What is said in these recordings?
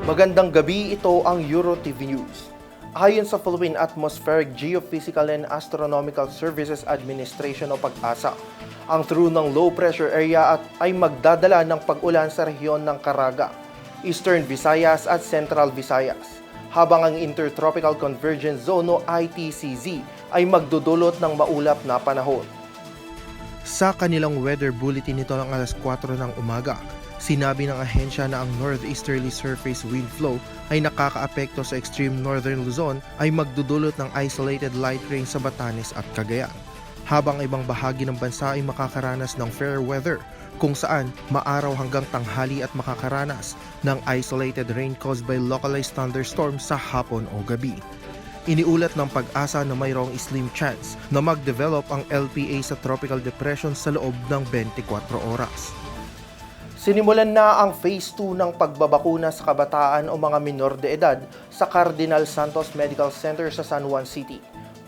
Magandang gabi, ito ang EuroTV News. Ayon sa Philippine Atmospheric, Geophysical and Astronomical Services Administration o PAGASA, ang through ng low pressure area ay magdadala ng pag-ulan sa rehiyon ng Caraga, Eastern Visayas at Central Visayas, habang ang Intertropical Convergence Zone o ITCZ ay magdudulot ng maulap na panahon. Sa kanilang weather bulletin nito ng alas 4 ng umaga, sinabi ng ahensya na ang northeasterly surface wind flow ay nakakaapekto sa extreme northern Luzon ay magdudulot ng isolated light rain sa Batanes at Cagayan, habang ibang bahagi ng bansa ay makakaranas ng fair weather kung saan maaraw hanggang tanghali at makakaranas ng isolated rain caused by localized thunderstorms sa hapon o gabi. Iniulat ng PAGASA na mayroong slim chance na mag-develop ang LPA sa tropical depression sa loob ng 24 oras. Sinimulan na ang Phase 2 ng pagbabakuna sa kabataan o mga minor de edad sa Cardinal Santos Medical Center sa San Juan City.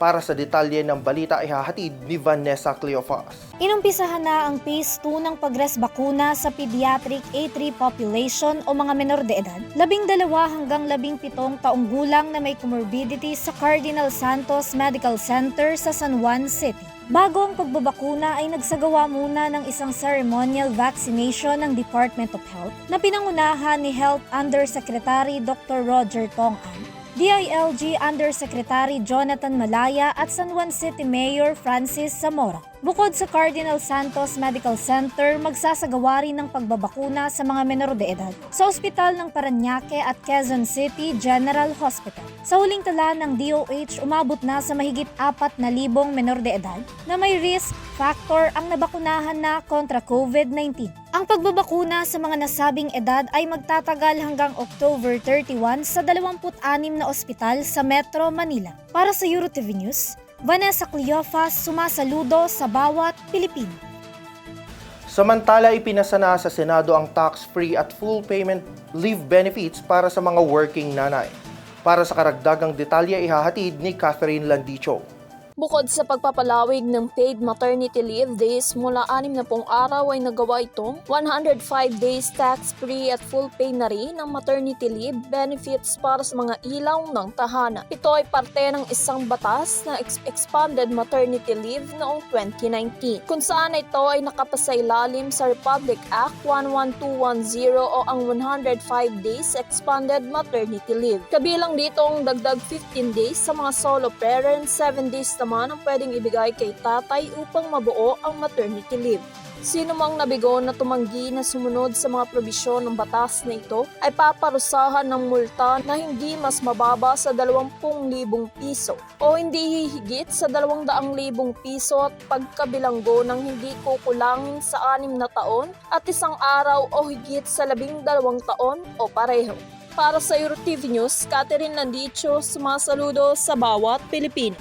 Para sa detalye ng balita ay hahatid ni Vanessa Cleofas. Inumpisahan na ang Phase 2 ng pagresbakuna sa pediatric A3 population o mga menor de edad, 12 hanggang 17 taong gulang na may comorbidity sa Cardinal Santos Medical Center sa San Juan City. Bago ang pagbabakuna ay nagsagawa muna ng isang ceremonial vaccination ng Department of Health na pinangunahan ni Health Undersecretary Dr. Roger Tong-An, DILG Undersecretary Jonathan Malaya at San Juan City Mayor Francis Zamora. Bukod sa Cardinal Santos Medical Center, magsasagawa rin ng pagbabakuna sa mga menor de edad sa Ospital ng Parañaque at Quezon City General Hospital. Sa huling tala ng DOH, umabot na sa mahigit 4,000 menor de edad na may risk factor ang nabakunahan na kontra COVID-19. Ang pagbabakuna sa mga nasabing edad ay magtatagal hanggang October 31 sa 26 na ospital sa Metro Manila. Para sa EuroTV News, Vanessa Cleofas, sumasaludo sa bawat Pilipino. Samantala, ipinasa na sa Senado ang tax-free at full payment leave benefits para sa mga working nanay. Para sa karagdagang detalye, ihahatid ni Catherine Landicho. Bukod sa pagpapalawig ng paid maternity leave days mula 60 araw ay nagawa itong 105 days tax-free at full pay na rin ng maternity leave benefits para sa mga ilaw ng tahanan. Ito ay parte ng isang batas na expanded maternity leave noong 2019, kung saan ito ay nakapasailalim sa Republic Act 11210 o ang 105 days expanded maternity leave. Kabilang dito ang dagdag 15 days sa mga solo parents, 7 days naman ang pwedeng ibigay kay tatay upang mabuo ang maternity leave. Sino mang nabigo na tumanggi na sumunod sa mga probisyon ng batas na ito ay paparusahan ng multa na hindi mas mababa sa 20,000 piso o hindi hihigit sa 200,000 piso at pagkabilanggo ng hindi kukulangin sa 6 na taon at 1 araw o higit sa 12 taon o pareho. Para sa EuroTV News, Catherine Landicho, sumasaludo sa bawat Pilipino.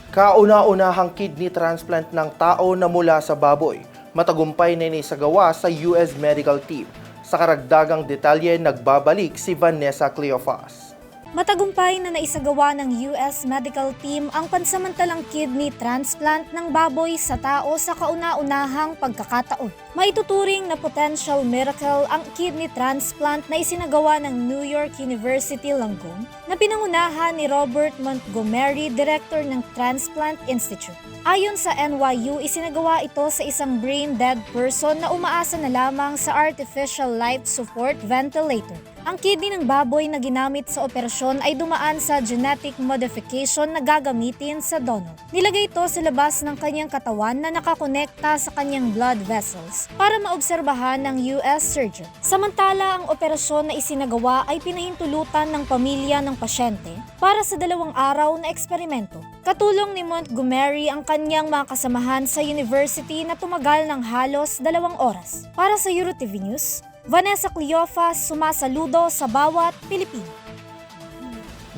Kauna-unahang kidney transplant ng tao na mula sa baboy, matagumpay na inisagawa sa US Medical Team. Sa karagdagang detalye, nagbabalik si Vanessa Cleofas. Matagumpay na naisagawa ng US Medical Team ang pansamantalang kidney transplant ng baboy sa tao sa kauna-unahang pagkakataon. Maituturing na potential miracle ang kidney transplant na isinagawa ng New York University Langone na pinangunahan ni Robert Montgomery, Director ng Transplant Institute. Ayon sa NYU, isinagawa ito sa isang brain-dead person na umaasa na lamang sa artificial life support ventilator. Ang kidney ng baboy na ginamit sa operasyon ay dumaan sa genetic modification na gagamitin sa donor. Nilagay ito sa labas ng kanyang katawan na nakakonekta sa kanyang blood vessels para maobserbahan ng US surgeon. Samantala, ang operasyon na isinagawa ay pinahintulutan ng pamilya ng pasyente para sa 2 araw na eksperimento. Katulong ni Montgomery ang kanyang mga kasamahan sa university na tumagal ng halos 2 oras. Para sa EuroTV News, Vanessa Cleofas, sumasaludo sa bawat Pilipino.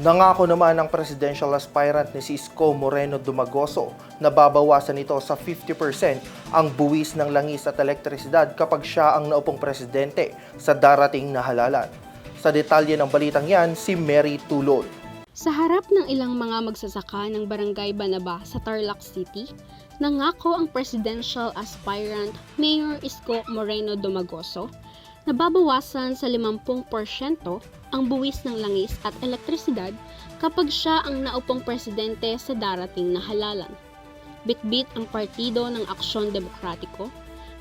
Nangako naman ang presidential aspirant ni si Isko Moreno Dumagoso na babawasan nito sa 50% ang buwis ng langis at elektrisidad kapag siya ang naupong presidente sa darating na halalan. Sa detalye ng balitang yan, si Mary Tulol. Sa harap ng ilang mga magsasaka ng Barangay Banaba sa Tarlac City, nangako ang presidential aspirant Mayor Isko Moreno Dumagoso nababawasan sa 50% ang buwis ng langis at elektrisidad kapag siya ang naupong presidente sa darating na halalan. Bitbit ang Partido ng Aksyon Demokratiko,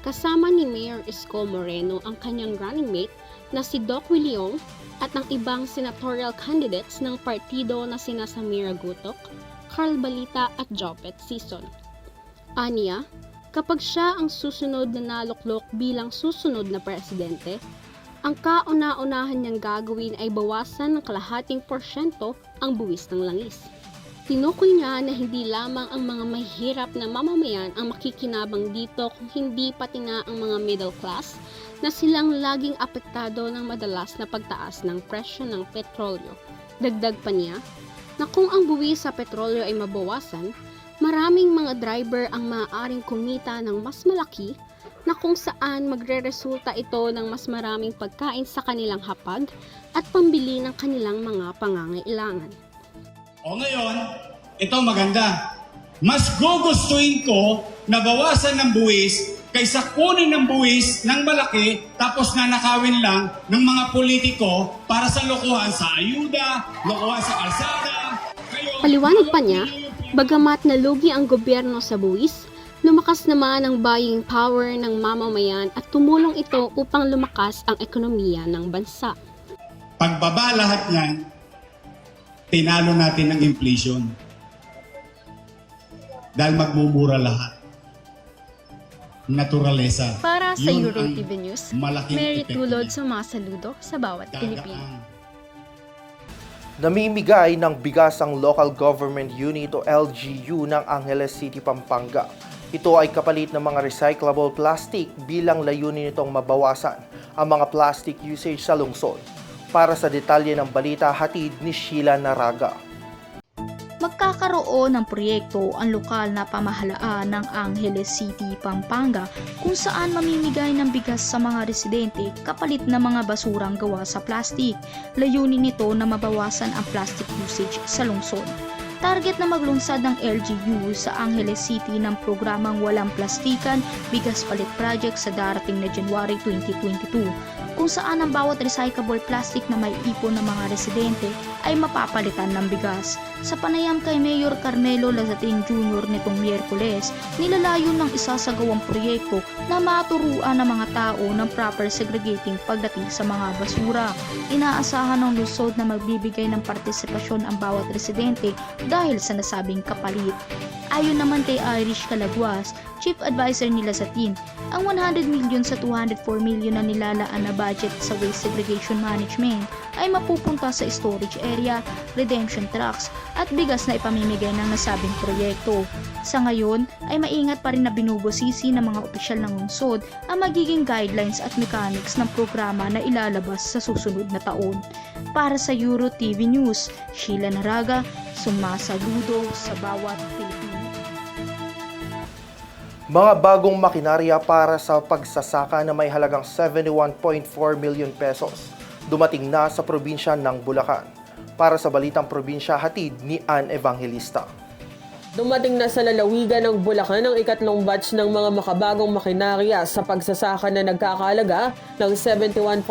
kasama ni Mayor Isko Moreno ang kanyang running mate na si Doc Williong at ang ibang senatorial candidates ng partido na sina Samira Gutok, Carl Balita at Jopet Sison. Aniya, kapag siya ang susunod na naluklok bilang susunod na presidente, ang kauna-unahan niyang gagawin ay bawasan ng 0.5% ang buwis ng langis. Tinukoy niya na hindi lamang ang mga mahihirap na mamamayan ang makikinabang dito kung hindi pati na ang mga middle class na silang laging apektado ng madalas na pagtaas ng presyo ng petrolyo. Dagdag pa niya na kung ang buwis sa petrolyo ay mabawasan, maraming mga driver ang maaaring kumita ng mas malaki na kung saan magreresulta ito ng mas maraming pagkain sa kanilang hapag at pambili ng kanilang mga pangangailangan. O ngayon, ito maganda. Mas gugustuhin ko na bawasan ng buwis kaysa kunin ng buwis ng malaki tapos nanakawin lang ng mga politiko para sa lokohan sa ayuda, lokohan sa kalsada. Paliwanag pa niya, bagamat nalugi ang gobyerno sa buwis, lumakas naman ang buying power ng mamamayan at tumulong ito upang lumakas ang ekonomiya ng bansa. Pagbaba lahat yan, tinalo natin ang inflation. Dahil magmumura lahat. Naturalesa. Para sa Yun Euro ang TV News, malaking Mary epekto Tulod niya. sumasaludo sa bawat Pilipino. Namimigay ng bigas ang Local Government Unit o LGU ng Angeles City, Pampanga. Ito ay kapalit ng mga recyclable plastic bilang layunin nitong mabawasan ang mga plastic usage sa lungsod. Para sa detalye ng balita, hatid ni Sheila Naraga. Magkakaroon ng proyekto ang lokal na pamahalaan ng Angeles City, Pampanga kung saan mamimigay ng bigas sa mga residente kapalit ng mga basurang gawa sa plastic. Layunin nito na mabawasan ang plastic usage sa lungsod. Target na maglunsad ng LGU sa Angeles City ng programang Walang Plastikan, Bigas Palit Project sa darating na January 2022. Kung saan ang bawat recyclable plastic na may ipon ng mga residente ay mapapalitan ng bigas. Sa panayam kay Mayor Carmelo Lazatin Jr. nitong Miyerkules, nilalayon ng isasagawang proyekto na maturuan ng mga tao ng proper segregating pagdating sa mga basura. Inaasahan ng lungsod na magbibigay ng partisipasyon ang bawat residente dahil sa nasabing kapalit. Ayon naman kay Irish Calagwas, Chief Advisor ni Lazatin, ang 100 million sa 204 million na nilalaan na budget sa waste segregation management ay mapupunta sa storage area, redemption trucks at bigas na ipamimigay ng nasabing proyekto. Sa ngayon ay maingat pa rin na binubusisi ng mga opisyal ng lungsod ang magiging guidelines at mechanics ng programa na ilalabas sa susunod na taon. Para sa Euro TV News, Sheila Naraga, sumasaludo sa bawat Pilipino. Mga bagong makinarya para sa pagsasaka na may halagang 71.4 million pesos dumating na sa probinsya ng Bulacan. Para sa Balitang Probinsya, hatid ni Ann Evangelista. Dumating na sa lalawigan ng Bulacan ang ikatlong batch ng mga makabagong makinarya sa pagsasaka na nagkakalaga ng 71.4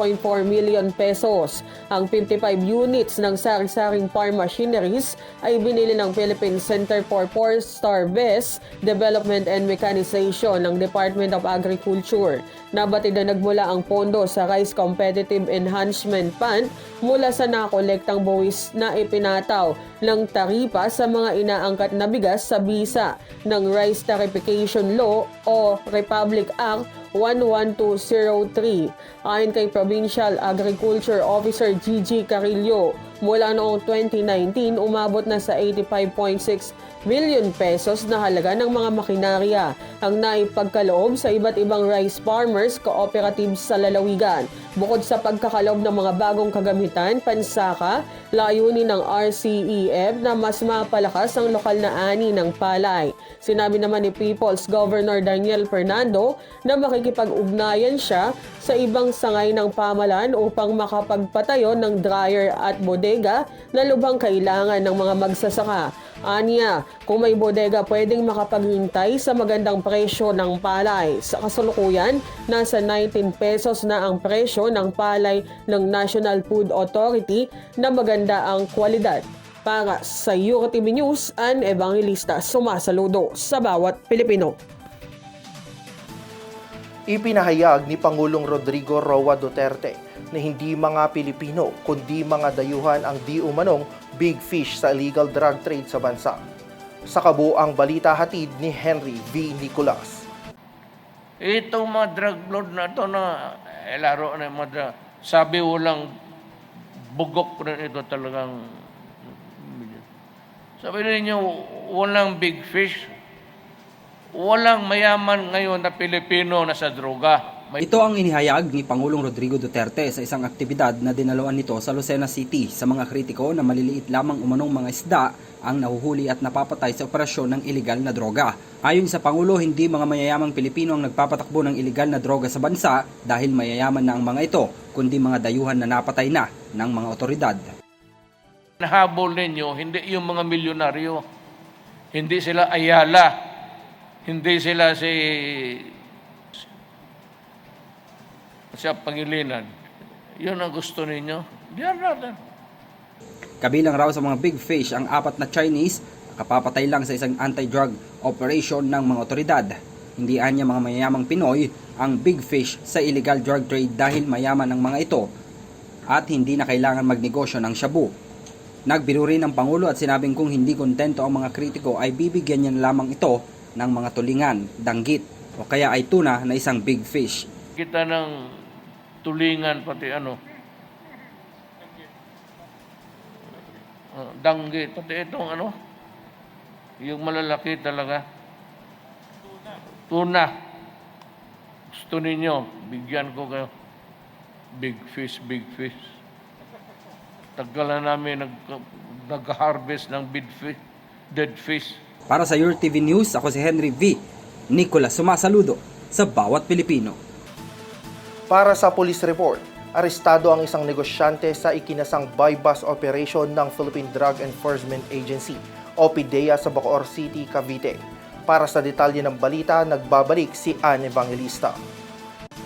million pesos. Ang 55 units ng sari-saring farm machineries ay binili ng Philippine Center for Four-Star Best Development and Mechanization ng Department of Agriculture. Nabatid na nagmula ang pondo sa Rice Competitive Enhancement Fund mula sa nakolektang buwis na ipinataw ng taripa sa mga inaangkat na bigas sa bisa ng Rice Tarification Law o Republic Act 11203. Ayon kay Provincial Agriculture Officer Gigi Carillo, mula noong 2019 umabot na sa 85.6 million pesos na halaga ng mga makinarya ang naipagkaloob sa iba't ibang rice farmers cooperatives sa lalawigan. Bukod sa pagkakaloob ng mga bagong kagamitan, pansaka, layunin ng RCEF na mas mapalakas ang lokal na ani ng palay. Sinabi naman ni People's Governor Daniel Fernando na makikipag-ugnayan siya sa ibang sangay ng pamalan upang makapagpatayo ng dryer at bodega na lubhang kailangan ng mga magsasaka. Anya, kung may bodega pwedeng makapaghintay sa magandang presyo ng palay. Sa kasalukuyan, nasa 19 pesos na ang presyo ng palay ng National Food Authority na maganda ang kwalidad. Para sa UroTV News, Ann Evangelista, sumasaludo sa bawat Pilipino. Ipinahayag ni Pangulong Rodrigo Roa Duterte na hindi mga Pilipino kundi mga dayuhan ang di umanong big fish sa illegal drug trade sa bansa. Sa kabuuang balita hatid ni Henry V. Nicolas. Itong mga drug lord na ito na laro na mga drug, sabi walang bugok rin ito talagang. Sabi ninyo walang big fish. Walang mayaman ngayon na Pilipino na sa droga. Ito ang inihayag ni Pangulong Rodrigo Duterte sa isang aktibidad na dinaluan nito sa Lucena City sa mga kritiko na maliliit lamang umanong mga isda ang nahuhuli at napapatay sa operasyon ng iligal na droga. Ayon sa Pangulo, hindi mga mayayamang Pilipino ang nagpapatakbo ng iligal na droga sa bansa dahil mayayaman na ang mga ito, kundi mga dayuhan na napatay na ng mga otoridad. Nahabol ninyo, hindi yung mga milyonaryo, hindi sila Ayala, hindi sila sa Pangilinan. Yun ang gusto ninyo. Diyan natin. Kabilang raw sa mga big fish ang 4 na Chinese na kapapatay lang sa isang anti-drug operation ng mga otoridad. Hindi anya mga mayayamang Pinoy ang big fish sa illegal drug trade dahil mayaman ang mga ito at hindi na kailangan magnegosyo ng shabu. Nagbiro rin ang Pangulo at sinabing kung hindi kontento ang mga kritiko ay bibigyan niya lamang ito ng mga tulingan, danggit o kaya ay tuna na isang big fish. Kita ng tulingan pati danggit pati itong yung malalaki talaga. Tuna. Gusto ninyo, bigyan ko kayo. Big fish, big fish. Tagal na namin nag-harvest ng dead fish. Para sa UroTV News, ako si Henry V. Nicolas, sumasaludo sa bawat Pilipino. Para sa police report, arestado ang isang negosyante sa ikinasang buy-bust operation ng Philippine Drug Enforcement Agency o PDEA sa Bacoor City, Cavite. Para sa detalye ng balita, nagbabalik si Ann Evangelista.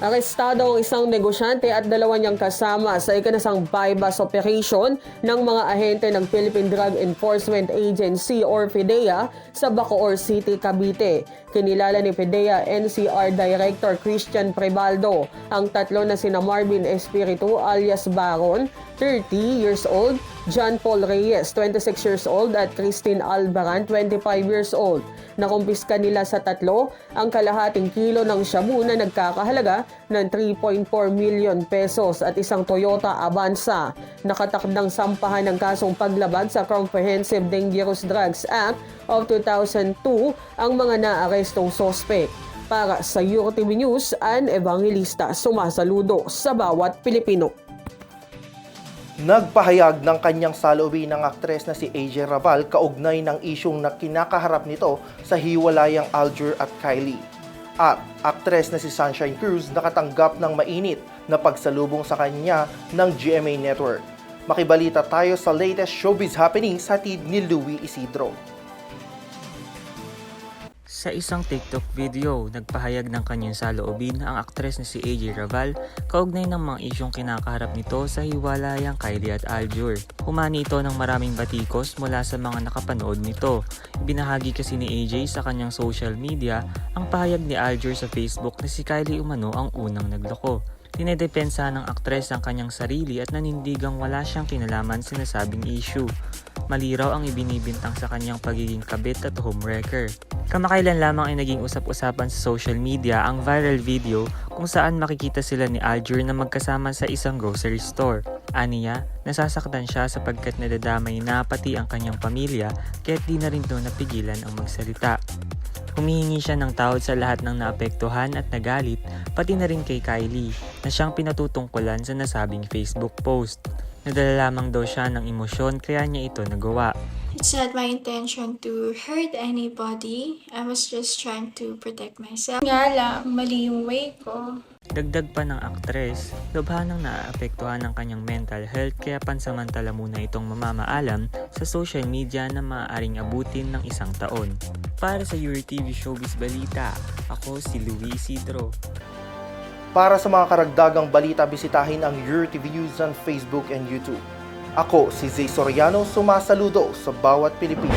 Arestado ang isang negosyante at dalawa niyang kasama sa ikinasang buy-bust operation ng mga ahente ng Philippine Drug Enforcement Agency or PDEA sa Bacoor City, Cavite. Kinilala ni PDEA NCR Director Christian Prebaldo ang tatlo na sina Marvin Espiritu alias Baron, 30 years old, John Paul Reyes, 26 years old at Christine Albaran, 25 years old. Nakumpiska nila sa tatlo ang kalahating kilo ng shabu na nagkakahalaga ng 3.4 million pesos at isang Toyota Avanza. Nakatakdang sampahan ng kasong paglabag sa Comprehensive Dangerous Drugs Act of 2002 ang mga naarestong sospek. Para sa UroTV News, Ann Evangelista, sumasaludo sa bawat Pilipino. Nagpahayag ng kanyang saloobin ng aktres na si AJ Raval kaugnay ng isyong na kinakaharap nito sa hiwalayang Aljur at Kylie. At aktres na si Sunshine Cruz nakatanggap ng mainit na pagsalubong sa kanya ng GMA Network. Makibalita tayo sa latest showbiz happenings hatid ni Louie Isidro. Sa isang TikTok video, nagpahayag ng kanyang saloobin ang aktres na si AJ Raval kaugnay ng mga isyong kinakaharap nito sa hiwalayang Kylie at Aljur. Humani ito ng maraming batikos mula sa mga nakapanood nito. Ibinahagi kasi ni AJ sa kanyang social media ang pahayag ni Aljur sa Facebook na si Kylie umano ang unang nagloko. Dinedepensa ng aktres ang kanyang sarili at nanindigang wala siyang kinalaman sa nasabing issue. Maliraw ang ibinibintang sa kanyang pagiging kabit at homewrecker. Kamakailan lamang ay naging usap-usapan sa social media ang viral video kung saan makikita sila ni Aljur na magkasama sa isang grocery store. Aniya, nasasaktan siya sapagkat nadadamay na pati ang kanyang pamilya kaya't di na rin doon napigilan ang magsalita. Humihingi siya ng tawad sa lahat ng naapektuhan at nagalit, pati na rin kay Kylie na siyang pinatutungkulan sa nasabing Facebook post. Nadala lamang daw siya ng emosyon kaya niya ito nagawa. It's not my intention to hurt anybody. I was just trying to protect myself. Nga lang, mali yung way ko. Dagdag pa ng aktres, lubhanang naaapektuhan ng kanyang mental health kaya pansamantala muna itong mamamaalam sa social media na maaaring abutin ng 1 taon. Para sa URTV Showbiz Balita, ako si Luis Isidro. Para sa mga karagdagang balita, bisitahin ang URTV News on Facebook and YouTube. Ako si Zay Soriano, sumasaludo sa bawat Pilipino.